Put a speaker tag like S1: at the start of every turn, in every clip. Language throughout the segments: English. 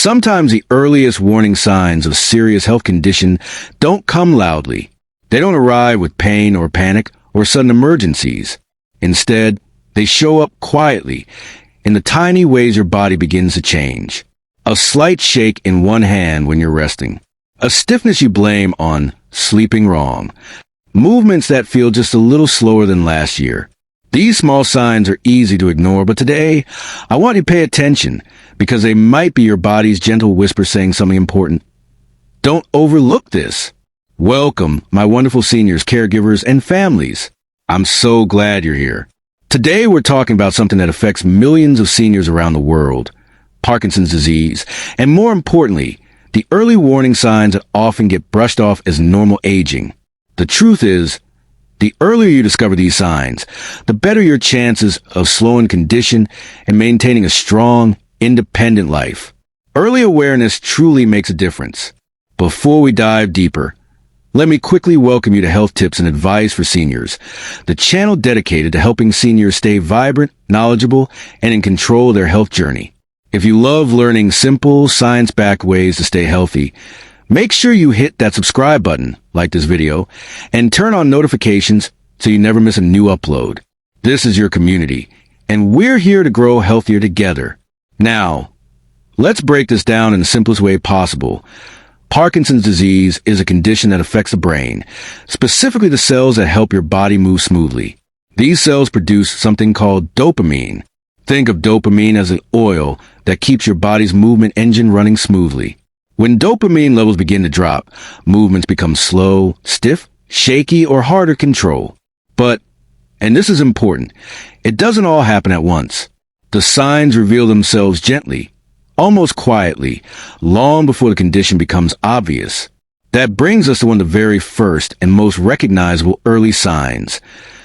S1: Sometimes the earliest warning signs of serious health condition don't come loudly. They don't arrive with pain or panic or sudden emergencies. Instead, they show up quietly in the tiny ways your body begins to change. A slight shake in one hand when you're resting. A stiffness you blame on sleeping wrong. Movements that feel just a little slower than last year. These small signs are easy to ignore, but today, I want you to pay attention because they might be your body's gentle whisper saying something important. Don't overlook this. Welcome, my wonderful seniors, caregivers, and families. I'm so glad you're here. Today, we're talking about something that affects millions of seniors around the world, Parkinson's disease, and more importantly, the early warning signs that often get brushed off as normal aging. The truth is, the earlier you discover these signs, the better your chances of slowing condition and maintaining a strong, independent life. Early awareness truly makes a difference. Before we dive deeper, let me quickly welcome you to Health Tips and Advice for Seniors, the channel dedicated to helping seniors stay vibrant, knowledgeable, and in control of their health journey. If you love learning simple, science-backed ways to stay healthy, make sure you hit that subscribe button, like this video, and turn on notifications so you never miss a new upload. This is your community, and we're here to grow healthier together. Now, let's break this down in the simplest way possible. Parkinson's disease is a condition that affects the brain, specifically the cells that help your body move smoothly. These cells produce something called dopamine. Think of dopamine as an oil that keeps your body's movement engine running smoothly. When dopamine levels begin to drop, movements become slow, stiff, shaky, or harder to control. But, and this is important, it doesn't all happen at once. The signs reveal themselves gently, almost quietly, long before the condition becomes obvious. That brings us to one of the very first and most recognizable early signs,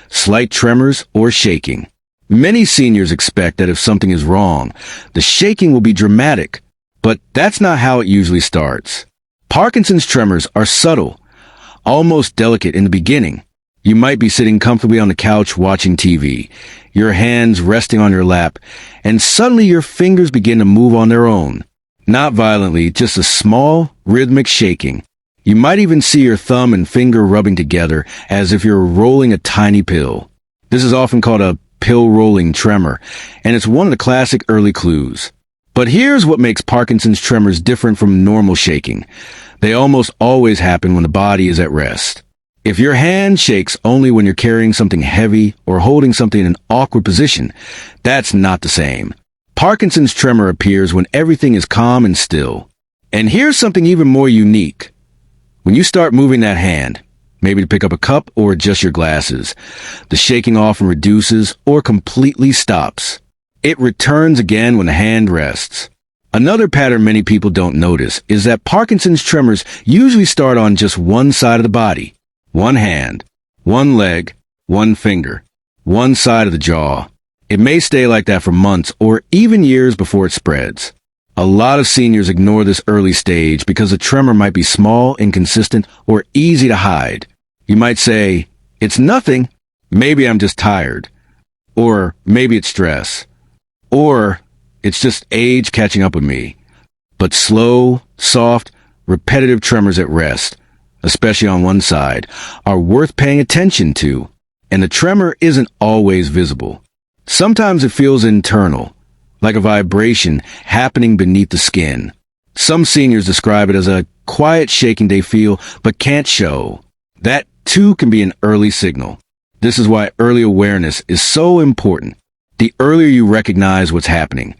S1: slight tremors or shaking. Many seniors expect that if something is wrong, the shaking will be dramatic, but that's not how it usually starts. Parkinson's tremors are subtle, almost delicate in the beginning. You might be sitting comfortably on the couch watching TV, your hands resting on your lap, and suddenly your fingers begin to move on their own. Not violently, just a small, rhythmic shaking. You might even see your thumb and finger rubbing together as if you're rolling a tiny pill. This is often called a pill-rolling tremor, and it's one of the classic early clues. But here's what makes Parkinson's tremors different from normal shaking. They almost always happen when the body is at rest. If your hand shakes only when you're carrying something heavy or holding something in an awkward position, that's not the same. Parkinson's tremor appears when everything is calm and still. And here's something even more unique. When you start moving that hand, maybe to pick up a cup or adjust your glasses, the shaking often reduces or completely stops. It returns again when the hand rests. Another pattern many people don't notice is that Parkinson's tremors usually start on just one side of the body. One hand, one leg, one finger, one side of the jaw. It may stay like that for months or even years before it spreads. A lot of seniors ignore this early stage because the tremor might be small, inconsistent, or easy to hide. You might say, "It's nothing. Maybe I'm just tired." Or maybe it's stress. Or it's just age catching up with me. But slow, soft, repetitive tremors at rest, especially on one side, are worth paying attention to. And the tremor isn't always visible. Sometimes it feels internal, like a vibration happening beneath the skin. Some seniors describe it as a quiet shaking they feel but can't show. That too can be an early signal. This is why early awareness is so important. The earlier you recognize what's happening,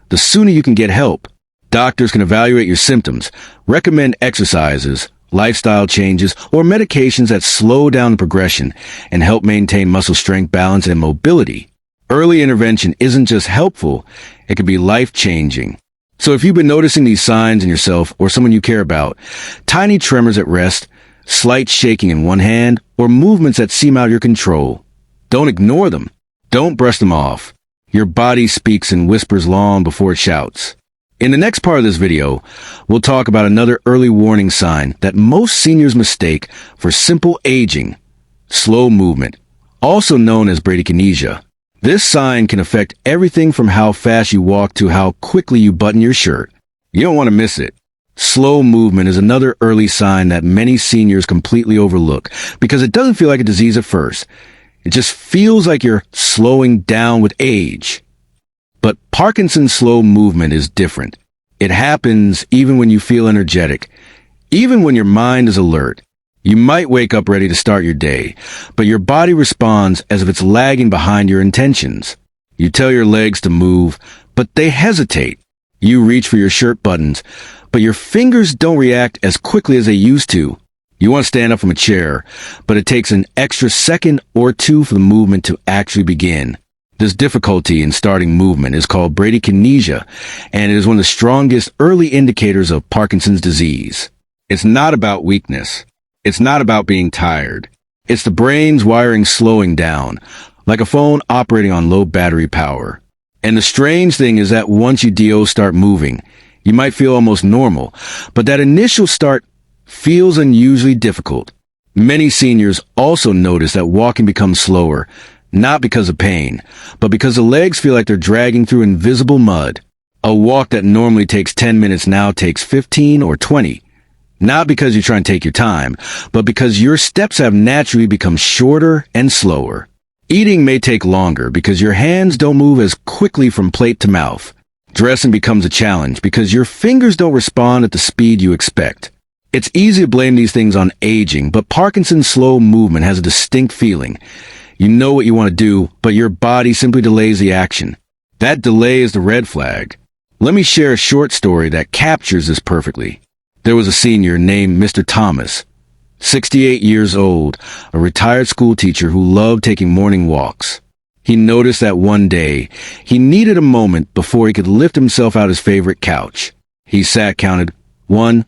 S1: the sooner you can get help. Doctors can evaluate your symptoms, recommend exercises, lifestyle changes, or medications that slow down the progression and help maintain muscle strength, balance, and mobility. Early intervention isn't just helpful, it can be life-changing. So if you've been noticing these signs in yourself or someone you care about, tiny tremors at rest, slight shaking in one hand, or movements that seem out of your control, don't ignore them. Don't brush them off. Your body speaks in whispers long before it shouts. In the next part of this video, we'll talk about another early warning sign that most seniors mistake for simple aging, slow movement, also known as bradykinesia. This sign can affect everything from how fast you walk to how quickly you button your shirt. You don't want to miss it. Slow movement is another early sign that many seniors completely overlook because it doesn't feel like a disease at first. It just feels like you're slowing down with age. But Parkinson's slow movement is different. It happens even when you feel energetic, even when your mind is alert. You might wake up ready to start your day, but your body responds as if it's lagging behind your intentions. You tell your legs to move, but they hesitate. You reach for your shirt buttons, but your fingers don't react as quickly as they used to. You want to stand up from a chair, but it takes an extra second or two for the movement to actually begin. This difficulty in starting movement is called bradykinesia, and it is one of the strongest early indicators of Parkinson's disease. It's not about weakness. It's not about being tired. It's the brain's wiring slowing down, like a phone operating on low battery power. And the strange thing is that once you start moving, you might feel almost normal, but that initial start feels unusually difficult. Many seniors also notice that walking becomes slower, not because of pain, but because the legs feel like they're dragging through invisible mud. A walk that normally takes 10 minutes now takes 15 or 20. Not because you're trying to take your time, but because your steps have naturally become shorter and slower. Eating may take longer because your hands don't move as quickly from plate to mouth. Dressing becomes a challenge because your fingers don't respond at the speed you expect. It's easy to blame these things on aging, but Parkinson's slow movement has a distinct feeling. You know what you want to do, but your body simply delays the action. That delay is the red flag. Let me share a short story that captures this perfectly. There was a senior named Mr. Thomas, 68 years old, a retired school teacher who loved taking morning walks. He noticed that one day, he needed a moment before he could lift himself out his favorite couch. He sat, counted 1,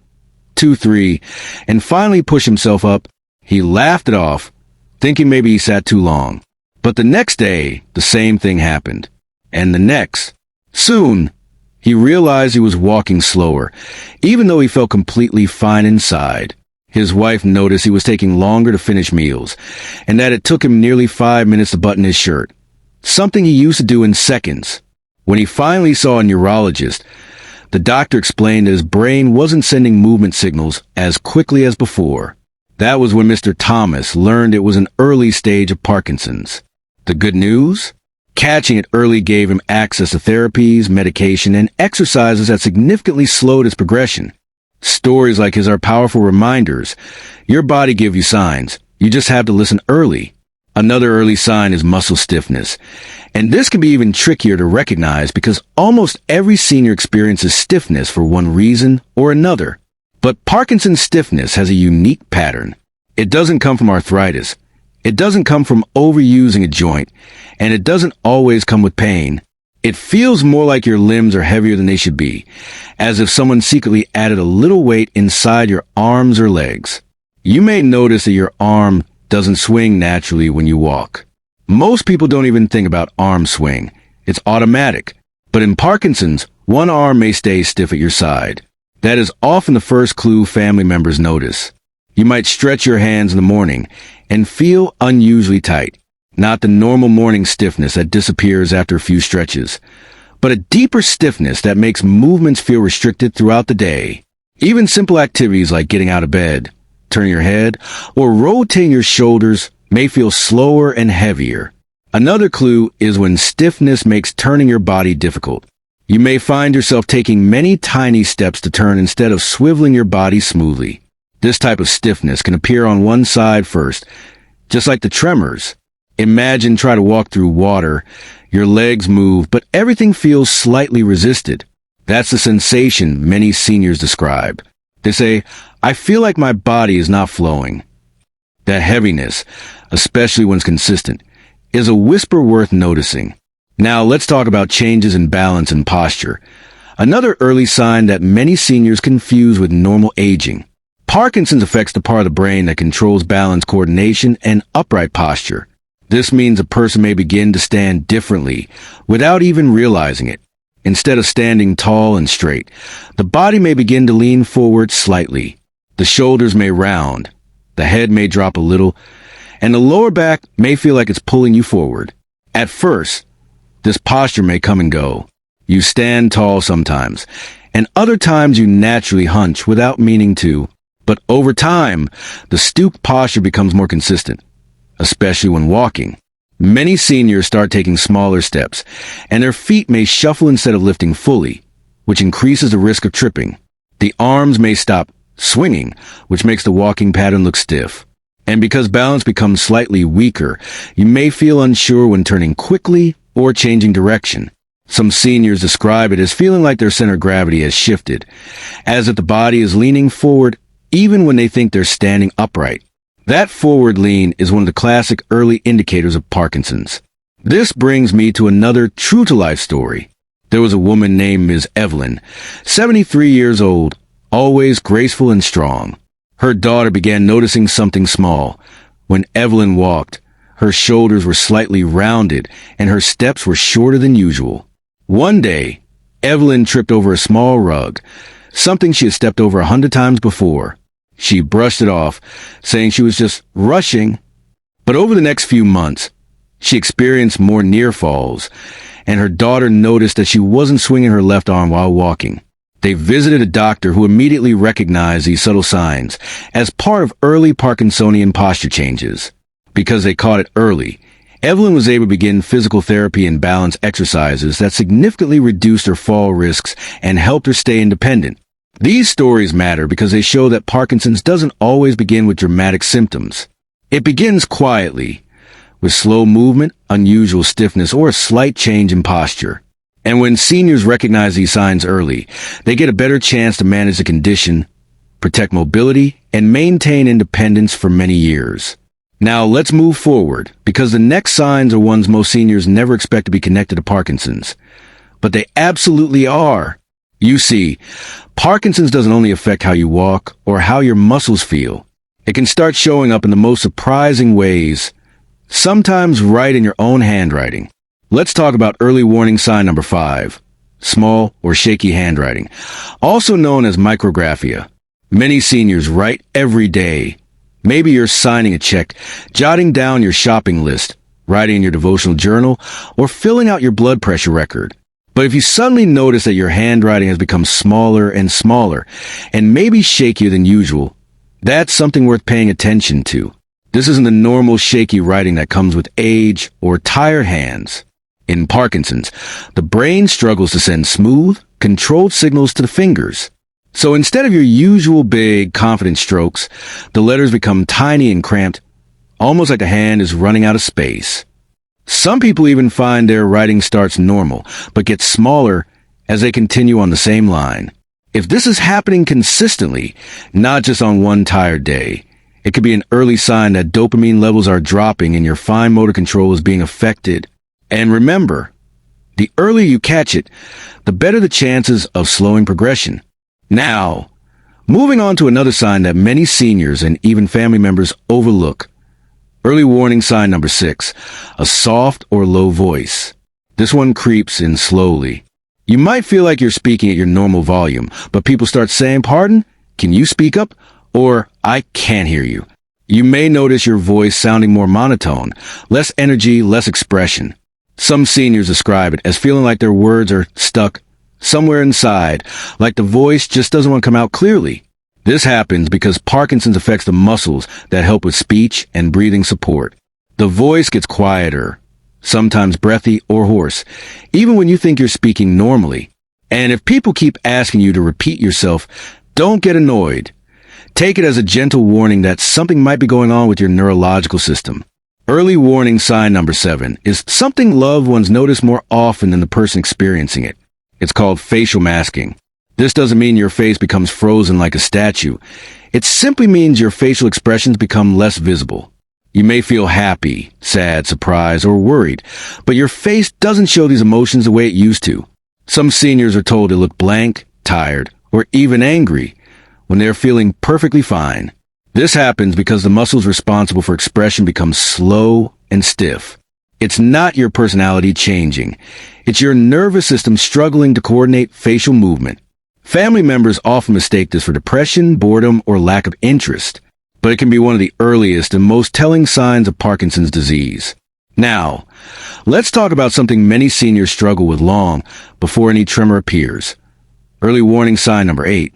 S1: 2, 3, and finally pushed himself up. He laughed it off, thinking maybe he sat too long. But the next day, the same thing happened. And the next. Soon, he realized he was walking slower, even though he felt completely fine inside. His wife noticed he was taking longer to finish meals, and that it took him nearly 5 minutes to button his shirt, something he used to do in seconds. When he finally saw a neurologist, the doctor explained that his brain wasn't sending movement signals as quickly as before. That was when Mr. Thomas learned it was an early stage of Parkinson's. The good news? Catching it early gave him access to therapies, medication, and exercises that significantly slowed its progression. Stories like his are powerful reminders. Your body gives you signs. You just have to listen early. Another early sign is muscle stiffness. And this can be even trickier to recognize because almost every senior experiences stiffness for one reason or another. But Parkinson's stiffness has a unique pattern. It doesn't come from arthritis. It doesn't come from overusing a joint, and it doesn't always come with pain. It feels more like your limbs are heavier than they should be, as if someone secretly added a little weight inside your arms or legs. You may notice that your arm doesn't swing naturally when you walk. Most people don't even think about arm swing. It's automatic. But in Parkinson's, one arm may stay stiff at your side. That is often the first clue family members notice. You might stretch your hands in the morning and feel unusually tight. Not the normal morning stiffness that disappears after a few stretches, but a deeper stiffness that makes movements feel restricted throughout the day. Even simple activities like getting out of bed, turning your head, or rotating your shoulders may feel slower and heavier. Another clue is when stiffness makes turning your body difficult. You may find yourself taking many tiny steps to turn instead of swiveling your body smoothly. This type of stiffness can appear on one side first, just like the tremors. Imagine trying to walk through water. Your legs move, but everything feels slightly resisted. That's the sensation many seniors describe. They say, "I feel like my body is not flowing." That heaviness, especially when it's consistent, is a whisper worth noticing. Now let's talk about changes in balance and posture. Another early sign that many seniors confuse with normal aging. Parkinson's affects the part of the brain that controls balance, coordination, and upright posture. This means a person may begin to stand differently without even realizing it. Instead of standing tall and straight, the body may begin to lean forward slightly. The shoulders may round, the head may drop a little, and the lower back may feel like it's pulling you forward. At first, this posture may come and go. You stand tall sometimes, and other times you naturally hunch without meaning to. But over time, the stooped posture becomes more consistent, especially when walking. Many seniors start taking smaller steps, and their feet may shuffle instead of lifting fully, which increases the risk of tripping. The arms may stop swinging, which makes the walking pattern look stiff. And because balance becomes slightly weaker, you may feel unsure when turning quickly or changing direction. Some seniors describe it as feeling like their center of gravity has shifted, as if the body is leaning forward even when they think they're standing upright. That forward lean is one of the classic early indicators of Parkinson's. This brings me to another true-to-life story. There was a woman named Ms. Evelyn, 73 years old, always graceful and strong. Her daughter began noticing something small. When Evelyn walked, her shoulders were slightly rounded and her steps were shorter than usual. One day, Evelyn tripped over a small rug, something she had stepped over 100 times before. She brushed it off, saying she was just rushing. But over the next few months, she experienced more near falls, and her daughter noticed that she wasn't swinging her left arm while walking. They visited a doctor who immediately recognized these subtle signs as part of early Parkinsonian posture changes. Because they caught it early, Evelyn was able to begin physical therapy and balance exercises that significantly reduced her fall risks and helped her stay independent. These stories matter because they show that Parkinson's doesn't always begin with dramatic symptoms. It begins quietly, with slow movement, unusual stiffness, or a slight change in posture. And when seniors recognize these signs early, they get a better chance to manage the condition, protect mobility, and maintain independence for many years. Now let's move forward, because the next signs are ones most seniors never expect to be connected to Parkinson's. But they absolutely are. You see, Parkinson's doesn't only affect how you walk or how your muscles feel. It can start showing up in the most surprising ways, sometimes right in your own handwriting. Let's talk about early warning sign number 5, small or shaky handwriting, also known as micrographia. Many seniors write every day. Maybe you're signing a check, jotting down your shopping list, writing in your devotional journal, or filling out your blood pressure record. But if you suddenly notice that your handwriting has become smaller and smaller, and maybe shakier than usual, that's something worth paying attention to. This isn't the normal shaky writing that comes with age or tired hands. In Parkinson's, the brain struggles to send smooth, controlled signals to the fingers. So instead of your usual big, confident strokes, the letters become tiny and cramped, almost like the hand is running out of space. Some people even find their writing starts normal, but gets smaller as they continue on the same line. If this is happening consistently, not just on one tired day, it could be an early sign that dopamine levels are dropping and your fine motor control is being affected. And remember, the earlier you catch it, the better the chances of slowing progression. Now, moving on to another sign that many seniors and even family members overlook. Early warning sign number 6, a soft or low voice. This one creeps in slowly. You might feel like you're speaking at your normal volume, but people start saying, "Pardon? Can you speak up?" Or, "I can't hear you." You may notice your voice sounding more monotone, less energy, less expression. Some seniors describe it as feeling like their words are stuck somewhere inside, like the voice just doesn't want to come out clearly. This happens because Parkinson's affects the muscles that help with speech and breathing support. The voice gets quieter, sometimes breathy or hoarse, even when you think you're speaking normally. And if people keep asking you to repeat yourself, don't get annoyed. Take it as a gentle warning that something might be going on with your neurological system. Early warning sign number 7 is something loved ones notice more often than the person experiencing it. It's called facial masking. This doesn't mean your face becomes frozen like a statue. It simply means your facial expressions become less visible. You may feel happy, sad, surprised, or worried, but your face doesn't show these emotions the way it used to. Some seniors are told to look blank, tired, or even angry when they're feeling perfectly fine. This happens because the muscles responsible for expression become slow and stiff. It's not your personality changing. It's your nervous system struggling to coordinate facial movement. Family members often mistake this for depression, boredom, or lack of interest, but it can be one of the earliest and most telling signs of Parkinson's disease. Now, let's talk about something many seniors struggle with long before any tremor appears: Early warning sign number 8.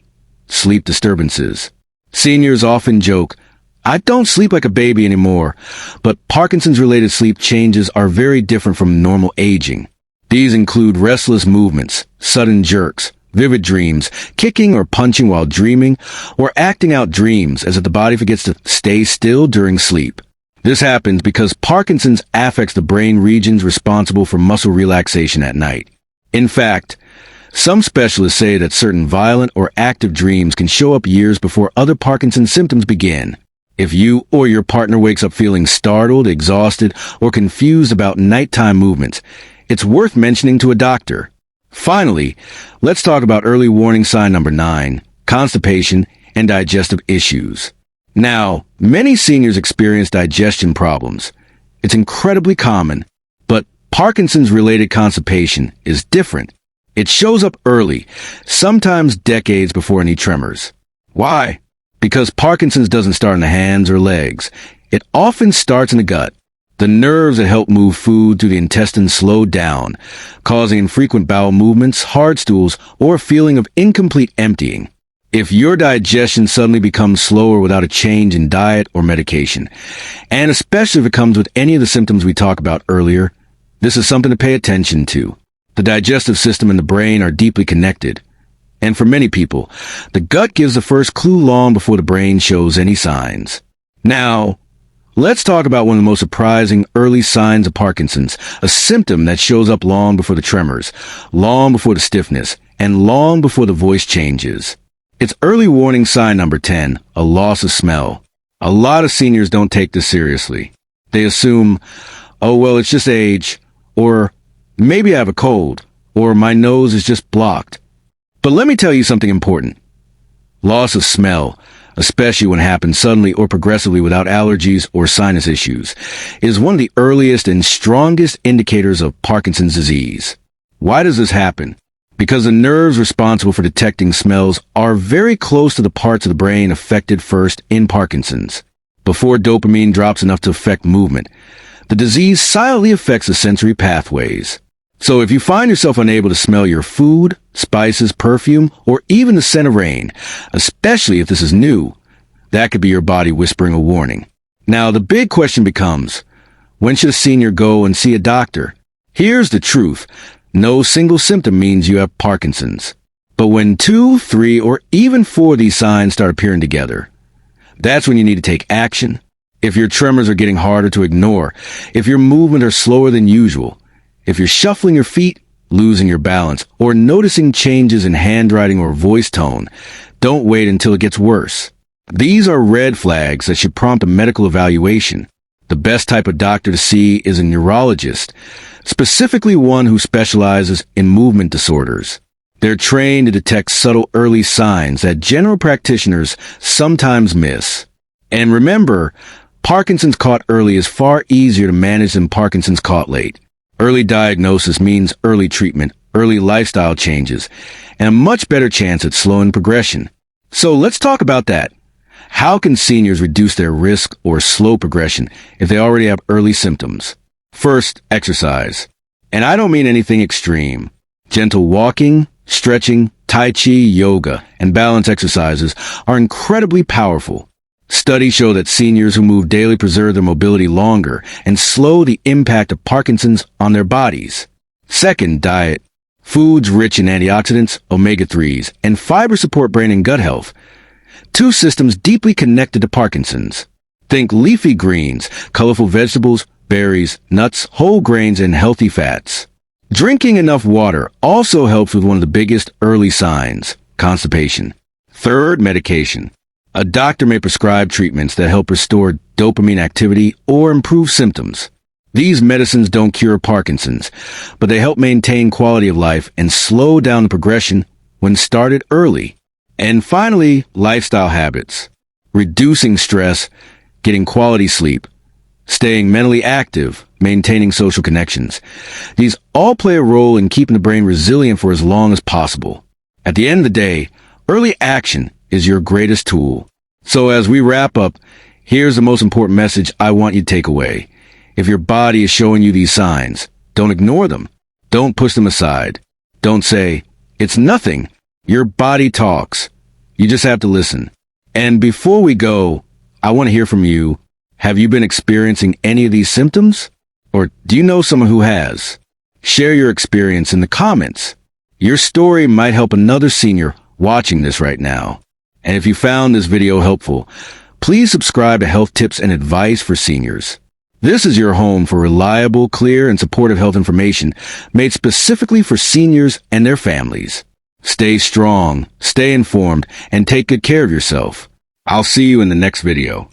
S1: Sleep disturbances. Seniors often joke, "I don't sleep like a baby anymore," but Parkinson's-related sleep changes are very different from normal aging. These include restless movements, sudden jerks, vivid dreams, kicking or punching while dreaming, or acting out dreams as if the body forgets to stay still during sleep. This happens because Parkinson's affects the brain regions responsible for muscle relaxation at night. In fact, some specialists say that certain violent or active dreams can show up years before other Parkinson's symptoms begin. If you or your partner wakes up feeling startled, exhausted, or confused about nighttime movements, it's worth mentioning to a doctor. Finally, let's talk about early warning sign number 9, constipation and digestive issues. Now, many seniors experience digestion problems. It's incredibly common, but Parkinson's-related constipation is different. It shows up early, sometimes decades before any tremors. Why? Because Parkinson's doesn't start in the hands or legs. It often starts in the gut. The nerves that help move food through the intestines slow down, causing infrequent bowel movements, hard stools, or a feeling of incomplete emptying. If your digestion suddenly becomes slower without a change in diet or medication, and especially if it comes with any of the symptoms we talked about earlier, this is something to pay attention to. The digestive system and the brain are deeply connected. And for many people, the gut gives the first clue long before the brain shows any signs. Now, let's talk about one of the most surprising early signs of Parkinson's, a symptom that shows up long before the tremors, long before the stiffness, and long before the voice changes. It's early warning sign number 10, a loss of smell. A lot of seniors don't take this seriously. They assume, "Oh, well, it's just age," or "Maybe I have a cold," or "My nose is just blocked." But let me tell you something important. Loss of smell, especially when it happens suddenly or progressively without allergies or sinus issues, is one of the earliest and strongest indicators of Parkinson's disease. Why does this happen? Because the nerves responsible for detecting smells are very close to the parts of the brain affected first in Parkinson's. Before dopamine drops enough to affect movement, the disease silently affects the sensory pathways. So if you find yourself unable to smell your food, spices, perfume, or even the scent of rain, especially if this is new, that could be your body whispering a warning. Now, the big question becomes, when should a senior go and see a doctor? Here's the truth. No single symptom means you have Parkinson's. But when 2, 3, or even 4 of these signs start appearing together, that's when you need to take action. If your tremors are getting harder to ignore, if your movements are slower than usual, if you're shuffling your feet, losing your balance, or noticing changes in handwriting or voice tone, don't wait until it gets worse. These are red flags that should prompt a medical evaluation. The best type of doctor to see is a neurologist, specifically one who specializes in movement disorders. They're trained to detect subtle early signs that general practitioners sometimes miss. And remember, Parkinson's caught early is far easier to manage than Parkinson's caught late. Early diagnosis means early treatment, early lifestyle changes, and a much better chance at slowing progression. So let's talk about that. How can seniors reduce their risk or slow progression if they already have early symptoms? First, exercise. And I don't mean anything extreme. Gentle walking, stretching, tai chi, yoga, and balance exercises are incredibly powerful. Studies show that seniors who move daily preserve their mobility longer and slow the impact of Parkinson's on their bodies. Second, diet. Foods rich in antioxidants, omega-3s, and fiber support brain and gut health. Two systems deeply connected to Parkinson's. Think leafy greens, colorful vegetables, berries, nuts, whole grains, and healthy fats. Drinking enough water also helps with one of the biggest early signs, constipation. Third, medication. A doctor may prescribe treatments that help restore dopamine activity or improve symptoms. These medicines don't cure Parkinson's, but they help maintain quality of life and slow down the progression when started early. And finally, lifestyle habits. Reducing stress, getting quality sleep, staying mentally active, maintaining social connections. These all play a role in keeping the brain resilient for as long as possible. At the end of the day, early action is your greatest tool. So as we wrap up, here's the most important message I want you to take away. If your body is showing you these signs, don't ignore them. Don't push them aside. Don't say, "It's nothing." Your body talks. You just have to listen. And before we go, I want to hear from you. Have you been experiencing any of these symptoms? Or do you know someone who has? Share your experience in the comments. Your story might help another senior watching this right now. And if you found this video helpful, please subscribe to Health Tips and Advice for Seniors. This is your home for reliable, clear, and supportive health information made specifically for seniors and their families. Stay strong, stay informed, and take good care of yourself. I'll see you in the next video.